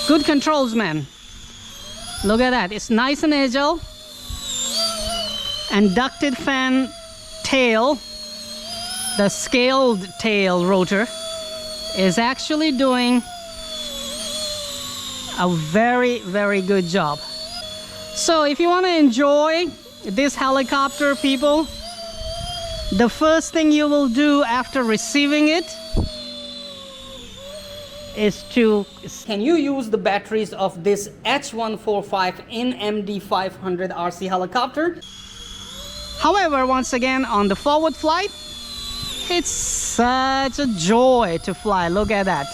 Good controls, man. Look at that. It's nice and agile. And ducted fan tail, the scaled tail rotor, is actually doing a very, very good job. So if you want to enjoy this helicopter, people, the first thing you will do after receiving it is to... Can you use the batteries of this H145 in MD500 RC helicopter? However, once again, on the forward flight, it's such a joy to fly. Look at that.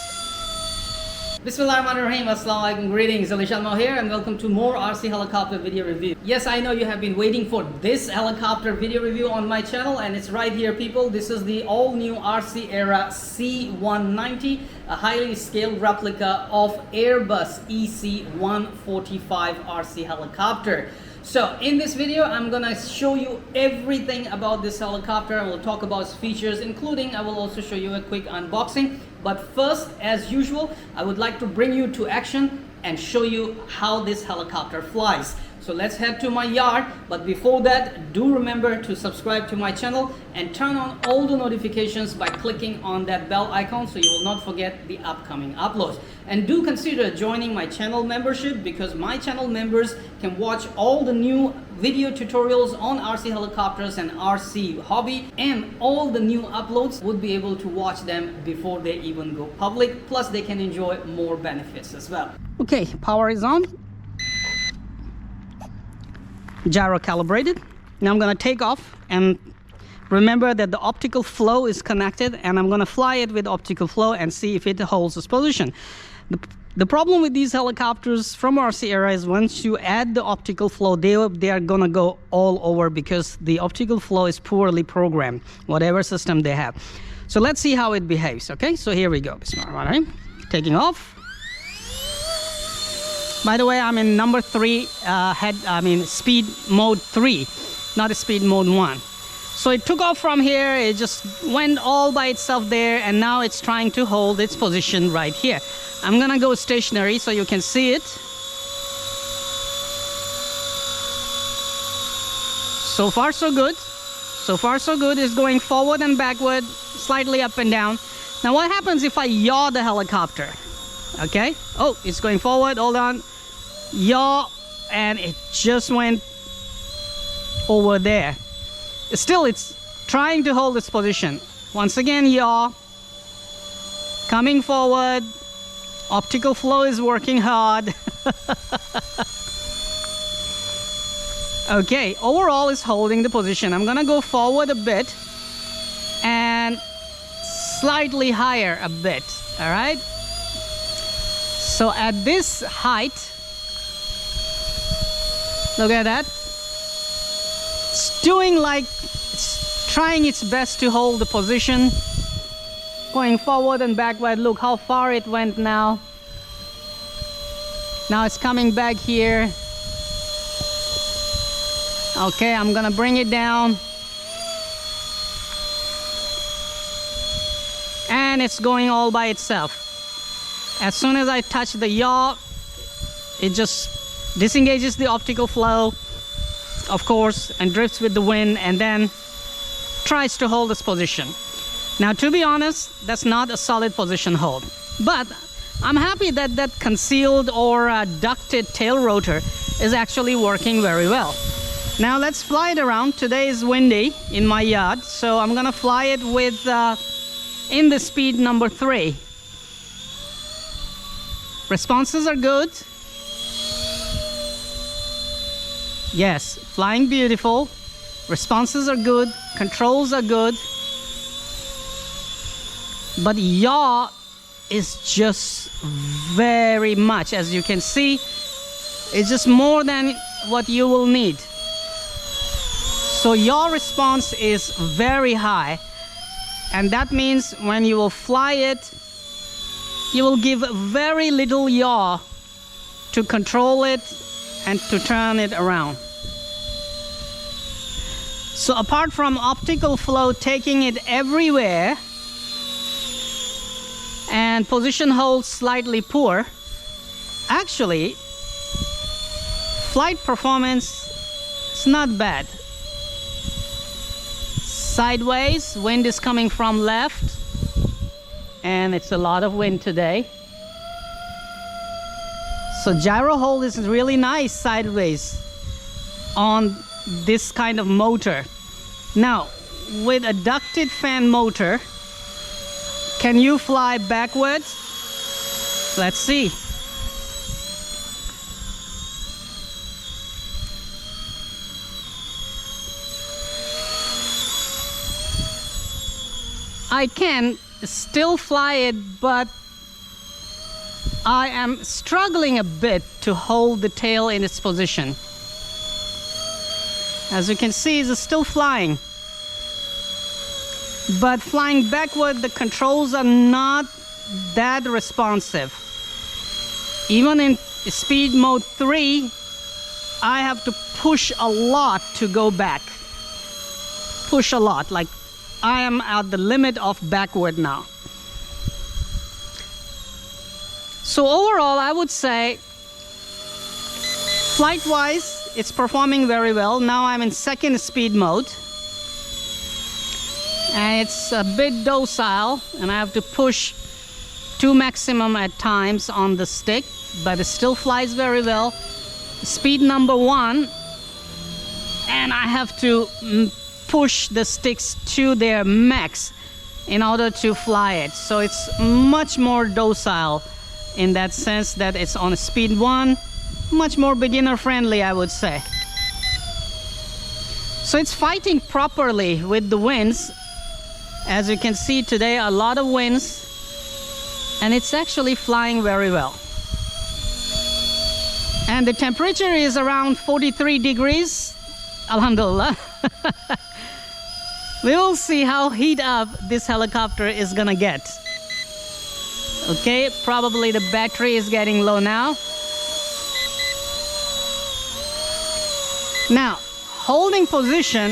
Bismillahirrahmanirrahim. Assalamualaikum. Greetings. Ali Shalmo here, and welcome to more RC helicopter video review. Yes, I know you have been waiting for this helicopter video review on my channel, and it's right here, people. This is the all-new RC Era C190, a highly scaled replica of Airbus EC145 RC helicopter. So in this video, I'm gonna show you everything about this helicopter. I will talk about its features, including I will also show you a quick unboxing. But first, as usual, I would like to bring you to action and show you how this helicopter flies. So let's head to my yard. But before that, do remember to subscribe to my channel and turn on all the notifications by clicking on that bell icon so you will not forget the upcoming uploads. And do consider joining my channel membership, because my channel members can watch all the new video tutorials on RC helicopters and RC hobby, and all the new uploads would be able to watch them before they even go public. Plus they can enjoy more benefits as well. Okay, power is on. Gyro calibrated. Now I'm going to take off, and remember that the optical flow is connected, and I'm going to fly it with optical flow and see if it holds its position. The problem with these helicopters from RC Era is once you add the optical flow, they are going to go all over, because the optical flow is poorly programmed, whatever system they have. So let's see how it behaves. Okay, so here we go. Bismillahirrahmanirrahim. Taking off. By the way, I'm in number 3, speed mode 3, not a speed mode 1. So it took off from here, it just went all by itself there, and now it's trying to hold its position right here. I'm gonna go stationary so you can see it. So far so good. So far so good. It's going forward and backward, slightly up and down. Now what happens if I yaw the helicopter? Okay, oh, it's going forward, hold on. Yaw, and it just went over there. Still, it's trying to hold its position. Once again, yaw, coming forward. Optical flow is working hard. Okay, overall it's holding the position. I'm gonna go forward a bit and slightly higher a bit. All right, so at this height, look at that. It's doing like it's trying its best to hold the position, going forward and backward. Look how far it went now. Now it's coming back here. Okay, I'm gonna bring it down, and it's going all by itself. As soon as I touch the yaw, it just disengages the optical flow, of course, and drifts with the wind, and then tries to hold its position. Now, to be honest, that's not a solid position hold, but I'm happy that that concealed or ducted tail rotor is actually working very well. Now let's fly it around. Today is windy in my yard, so I'm gonna fly it with in the speed number 3. Responses are good. Yes, flying beautiful. Responses are good. Controls are good. But yaw is just very much, as you can see, it's just more than what you will need. So yaw response is very high, and that means when you will fly it, you will give very little yaw to control it and to turn it around. So apart from optical flow taking it everywhere and position hold slightly poor, Actually, flight performance is not bad. Sideways, wind is coming from left, and it's a lot of wind today. So gyro hold is really nice sideways on this kind of motor. Now, with a ducted fan motor, can you fly backwards? Let's see. I can still fly it, but I am struggling a bit to hold the tail in its position. As you can see, it's still flying. But flying backward, the controls are not that responsive. Even in speed mode 3, I have to push a lot to go back. Push a lot, like I am at the limit of backward now. So overall, I would say flight-wise, it's performing very well. Now I'm in second speed mode. And it's a bit docile, and I have to push to maximum at times on the stick, but it still flies very well. Speed number 1, and I have to push the sticks to their max in order to fly it. So it's much more docile in that sense that it's on speed 1, much more beginner friendly, I would say. So it's fighting properly with the winds. As you can see today, a lot of winds, and it's actually flying very well. And the temperature is around 43 degrees. Alhamdulillah. We will see how heat up this helicopter is gonna get. Okay, probably the battery is getting low now. Now, holding position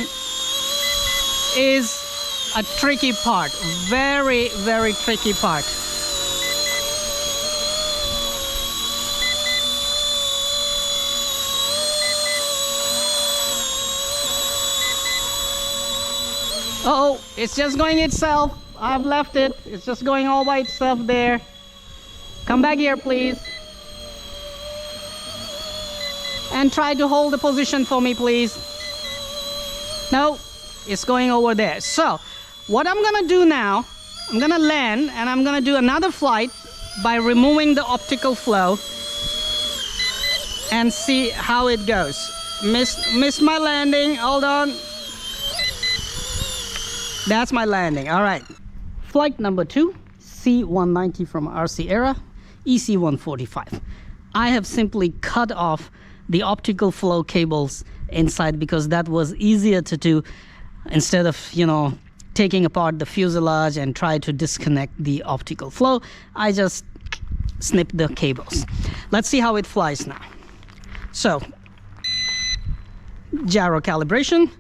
is a tricky part, very, very tricky part. Uh-oh, it's just going itself. I've left it. It's just going all by itself there. Come back here, please. And try to hold the position for me, please. No, it's going over there. So, what I'm gonna do now, I'm gonna land and I'm gonna do another flight by removing the optical flow and see how it goes. Missed my landing. Hold on. That's my landing. All right. Flight number 2, C190 from RC Era EC145. I have simply cut off the optical flow cables inside because that was easier to do instead of, you know, taking apart the fuselage and try to disconnect the optical flow. I just snipped the cables. Let's see how it flies now. So, gyro calibration,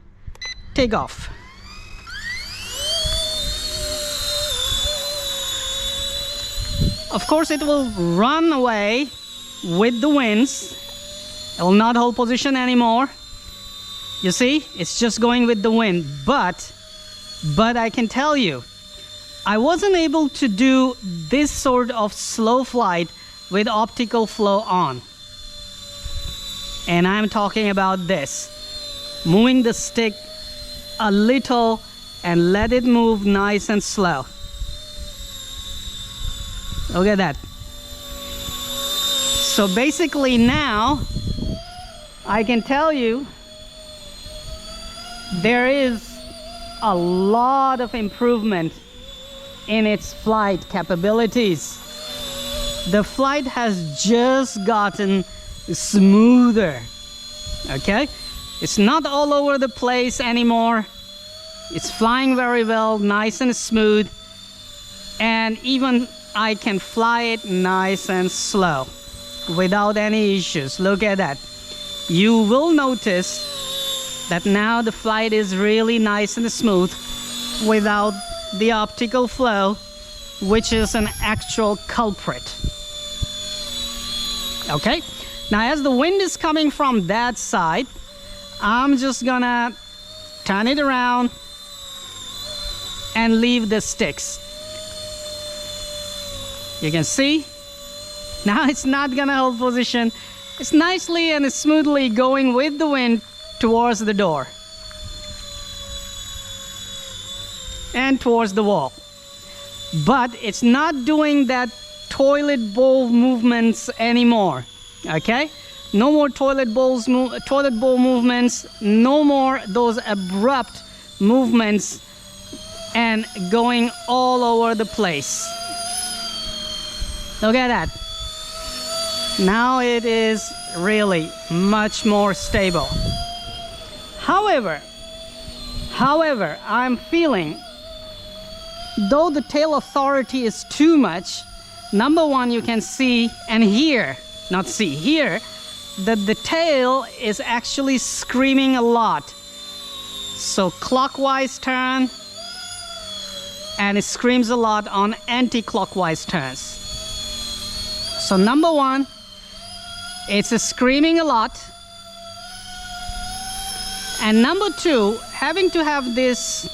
takeoff. Of course, it will run away with the winds. It will not hold position anymore. You see, it's just going with the wind. But I can tell you, I wasn't able to do this sort of slow flight with optical flow on. And I'm talking about this. Moving the stick a little and let it move nice and slow. Look at that. So basically now, I can tell you, there is a lot of improvement in its flight capabilities. The flight has just gotten smoother. Okay? It's not all over the place anymore. It's flying very well, nice and smooth. And even I can fly it nice and slow without any issues. Look at that. You will notice that now the flight is really nice and smooth without the optical flow, which is an actual culprit. Okay, now as the wind is coming from that side, I'm just gonna turn it around and leave the sticks. You can see now it's not gonna hold position. It's nicely and smoothly going with the wind towards the door and towards the wall, but it's not doing that toilet bowl movements anymore. Okay, no more toilet bowl movements, no more those abrupt movements and going all over the place. Look at that. Now it is really much more stable. However, I'm feeling, though the tail authority is too much, number one, you can see and hear, not see, hear, that the tail is actually screaming a lot. So clockwise turn, and it screams a lot on anti-clockwise turns. So number one, it's screaming a lot. And number two, having to have this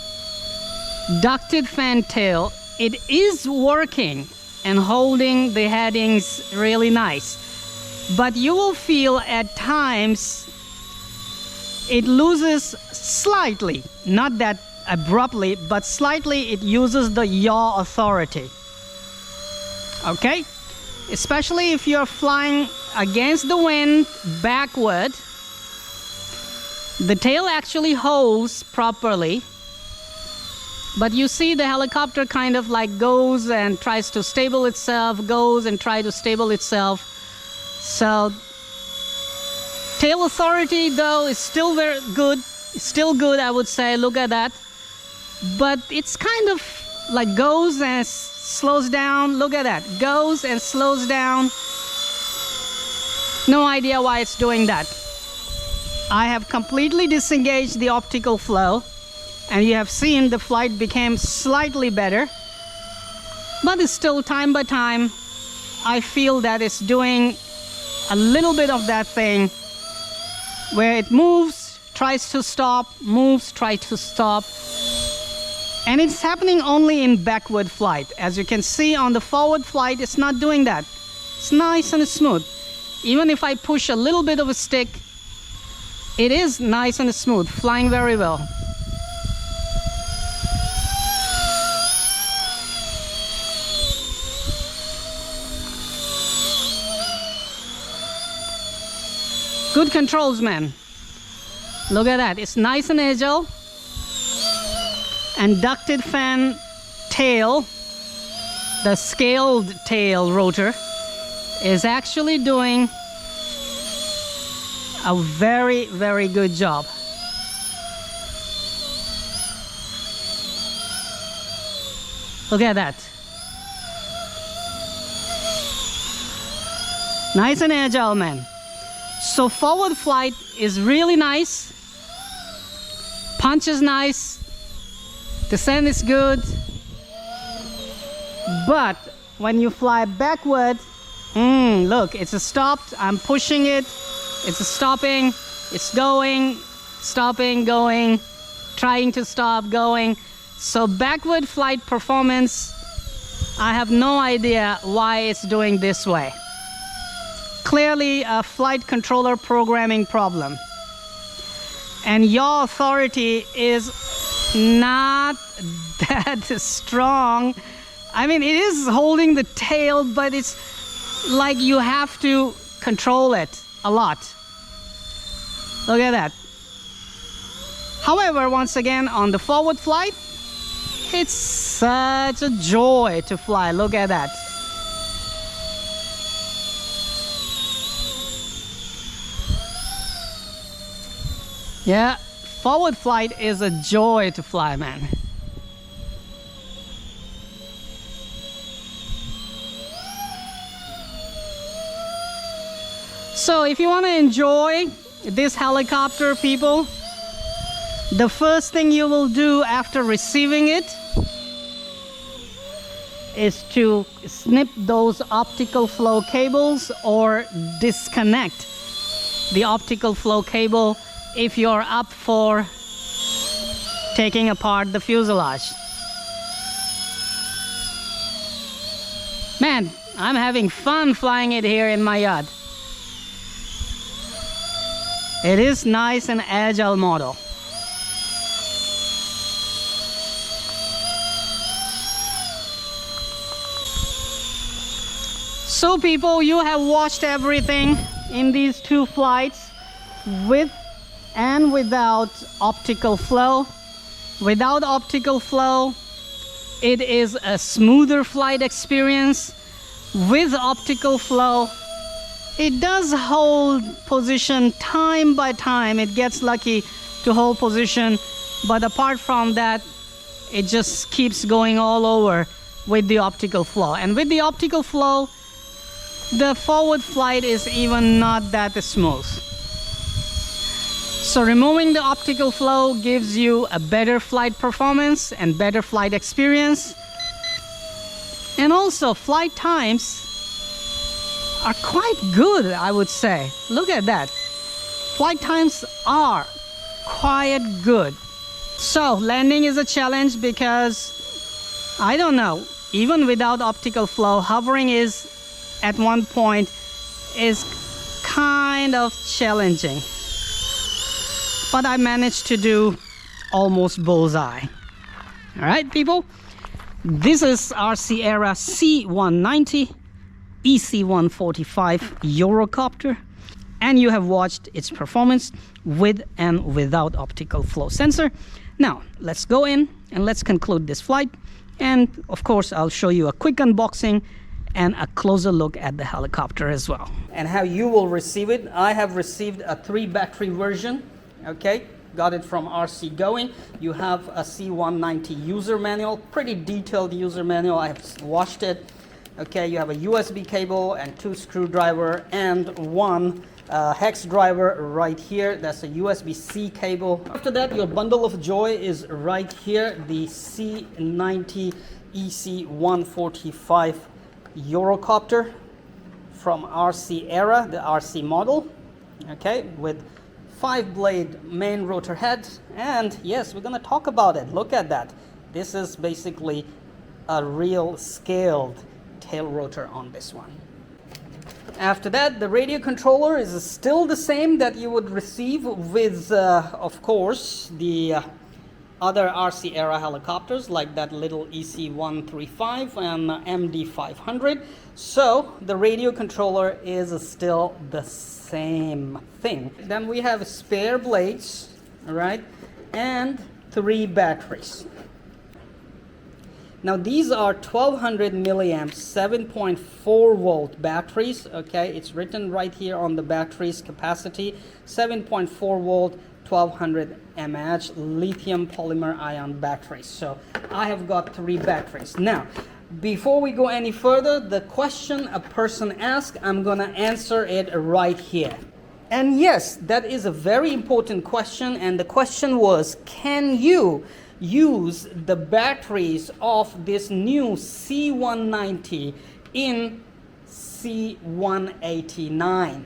ducted fan tail, it is working and holding the headings really nice. But you will feel at times it loses slightly, not that abruptly, but slightly it uses the yaw authority. Okay? Especially if you're flying against the wind backward, the tail actually holds properly, but you see the helicopter kind of like goes and tries to stable itself, goes and tries to stable itself. So tail authority though is still very good, still good, I would say. Look at that. But it's kind of like goes and slows down. Look at that, goes and slows down. No idea why it's doing that. I have completely disengaged the optical flow, and you have seen the flight became slightly better, but it's still time by time I feel that it's doing a little bit of that thing where it moves, tries to stop, moves, tries to stop. And it's happening only in backward flight. As you can see on the forward flight, it's not doing that. It's nice and smooth. Even if I push a little bit of a stick, it is nice and smooth, flying very well. Good controls, man. Look at that, it's nice and agile. And ducted fan tail, the scaled tail rotor, is actually doing a very, very good job. Look at that. Nice and agile, man. So forward flight is really nice. Punch is nice. Descent is good. But when you fly backward, look, it's stopped. I'm pushing it. It's stopping. It's going, stopping, going, trying to stop, going. So backward flight performance, I have no idea why it's doing this way. Clearly a flight controller programming problem. And yaw authority is not that strong. I mean, it is holding the tail, but it's like you have to control it a lot. Look at that. However, once again, on the forward flight, it's such a joy to fly. Look at that. Yeah, forward flight is a joy to fly, man. So if you want to enjoy this helicopter, people, the first thing you will do after receiving it is to snip those optical flow cables or disconnect the optical flow cable if you're up for taking apart the fuselage. Man, I'm having fun flying it here in my yacht. It is nice and agile model. So people, you have watched everything in these two flights, with and without optical flow. Without optical flow, it is a smoother flight experience. With optical flow, it does hold position time by time. It gets lucky to hold position, but apart from that, it just keeps going all over with the optical flow. And with the optical flow, the forward flight is even not that smooth. So removing the optical flow gives you a better flight performance and better flight experience. And also flight times are quite good, I would say. Look at that. Flight times are quite good. So landing is a challenge because, I don't know, even without optical flow, hovering is at one point is kind of challenging, but I managed to do almost bullseye. All right, people, this is our Era C190 EC145 Eurocopter, and you have watched its performance with and without optical flow sensor. Now let's go in and let's conclude this flight, and of course I'll show you a quick unboxing and a closer look at the helicopter as well. And how you will receive it. I have received a 3-battery version, okay? Got it from RC Going. You have a C190 user manual, pretty detailed user manual. I have watched it. Okay, you have a USB cable and 2 screwdriver and 1 hex driver right here. That's a USB-C cable. After that, your bundle of joy is right here, the C190 EC145 Eurocopter from RC Era, the RC model, okay, with 5-blade main rotor head. And yes, we're going to talk about it. Look at that. This is basically a real scaled tail rotor on this one. After that, the radio controller is still the same that you would receive with, of course, the other RC Era helicopters, like that little EC135 and MD500. So the radio controller is still the same thing. Then we have spare blades, all right, and 3 batteries. Now these are 1200 milliamp 7.4 volt batteries. Okay, it's written right here on the battery's capacity, 7.4 volt 1200 mAh lithium polymer ion batteries. So I have got 3 batteries. Now before we go any further, the question a person asked, I'm gonna answer it right here. And yes, that is a very important question, and the question was, can you use the batteries of this new C190 in C189?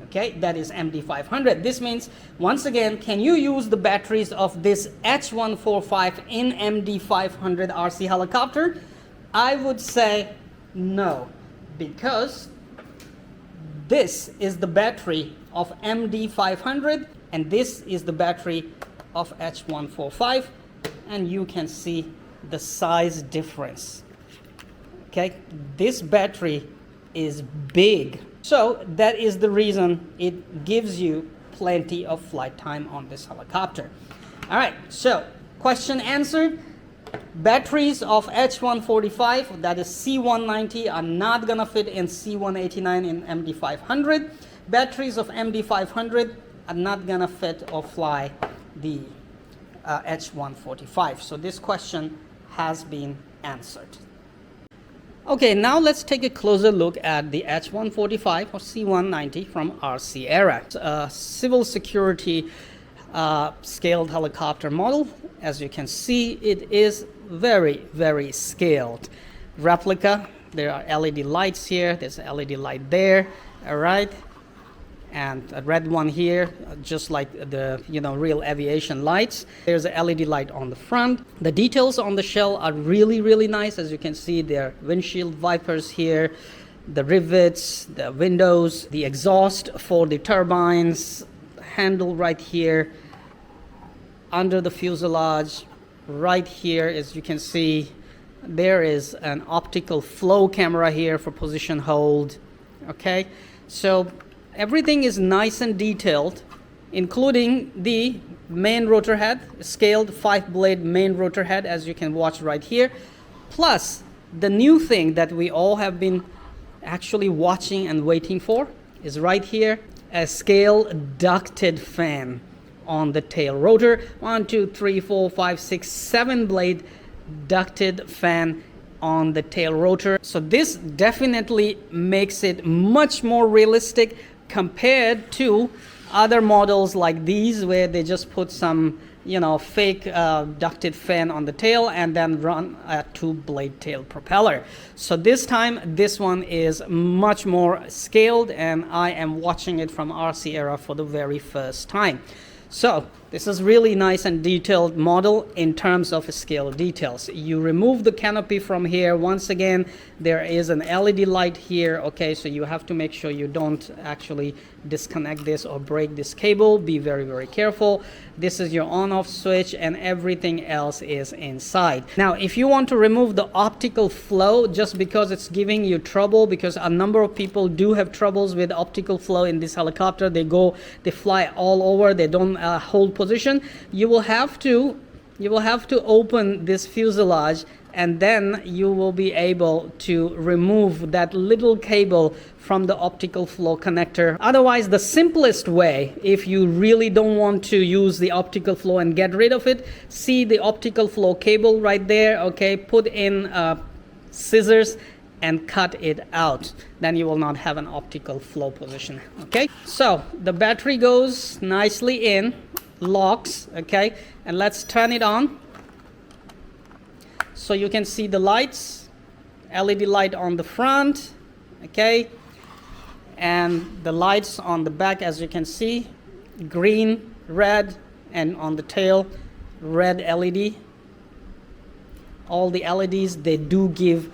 Okay, that is MD500. This means, once again, can you use the batteries of this H145 in MD500 RC helicopter? I would say no, because this is the battery of MD500 and this is the battery of H145, and you can see the size difference. Okay, this battery is big, so that is the reason it gives you plenty of flight time on this helicopter. All right, so question answered. Batteries of H145, that is C190, are not gonna fit in C189 in MD500. Batteries of MD500 are not gonna fit or fly the H145. So this question has been answered. Okay, now let's take a closer look at the H145 or C190 from RC Era. It's a civil security scaled helicopter model. As you can see, it is very, very scaled. replica. There are LED lights here. There's an LED light there. All right. And a red one here, just like the real aviation lights. There's a LED light on the front. The details on the shell are really nice. As you can see, there are windshield wipers here, the rivets, the windows, the exhaust for the turbines, handle right here, under the fuselage, right here. As you can see, there is an optical flow camera here for position hold. Okay, so everything is nice and detailed, including the main rotor head, scaled 5-blade main rotor head, as you can watch right here. Plus, the new thing that we all have been actually watching and waiting for is right here, a scale ducted fan on the tail rotor. 1, 2, 3, 4, 5, 6, 7-blade ducted fan on the tail rotor. So this definitely makes it much more realistic compared to other models like these, where they just put some fake ducted fan on the tail and then run a 2-blade tail propeller. So this time this one is much more scaled, and I am watching it from RC Era for the very first time. So this is really nice and detailed model in terms of scale details. You remove the canopy from here. Once again, there is an LED light here. Okay, so you have to make sure you don't actually disconnect this or break this cable. Be very careful. This is your on-off switch, and everything else is inside. Now, if you want to remove the optical flow, just because it's giving you trouble, because a number of people do have troubles with optical flow in this helicopter. They fly all over. They don't hold position. You will have to open this fuselage, and then you will be able to remove that little cable from the optical flow connector. Otherwise, the simplest way, if you really don't want to use the optical flow and get rid of it, see the optical flow cable right there. Okay, put in scissors and cut it out. Then you will not have an optical flow position. Okay, so the battery goes nicely in, locks. Okay, and let's turn it on. So you can see the lights, LED light on the front, okay, and the lights on the back, as you can see, green, red, and on the tail, red LED. All the LEDs, they do give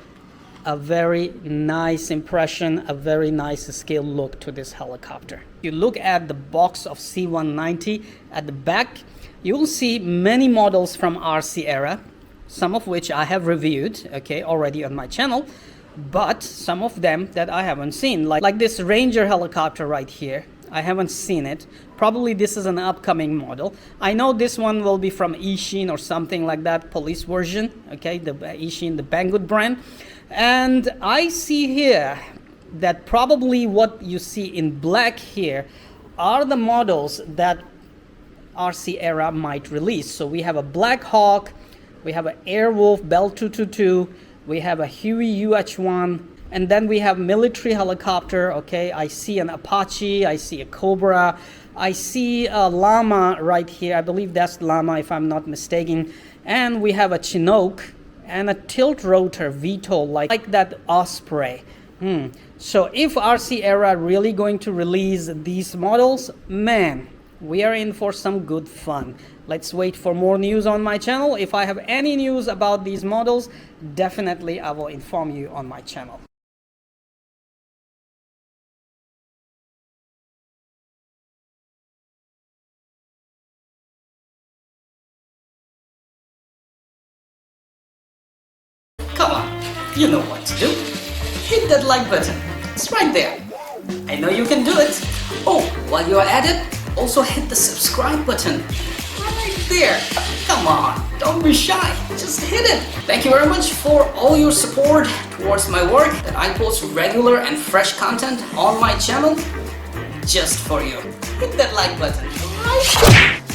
a very nice impression, a very nice scale look to this helicopter. You look at the box of C190 at the back, you will see many models from RC Era, some of which I have reviewed, okay, already on my channel, but some of them that I haven't seen, like this Ranger helicopter right here. I haven't seen it. Probably this is an upcoming model. I know this one will be from Eachine or something like that, police version, okay, the Eachine, the Banggood brand. And I see here that probably what you see in black here are the models that RC Era might release. So we have a Black Hawk, we have an Airwolf Bell 222, we have a Huey UH-1, and then we have military helicopter. Okay, I see an Apache, I see a Cobra, I see a Llama right here. I believe that's Llama if I'm not mistaken. And we have a Chinook and a tilt rotor VTOL like that Osprey. So if RC Era really going to release these models, man, we are in for some good fun. Let's wait for more news on my channel. If I have any news about these models, definitely I will inform you on my channel. Come on, you know what to do. Hit that like button. It's right there. I know you can do it. Oh, while you're at it, also hit the subscribe button. Right there. Come on, don't be shy. Just hit it. Thank you very much for all your support towards my work, that I post regular and fresh content on my channel just for you. Hit that like button right there.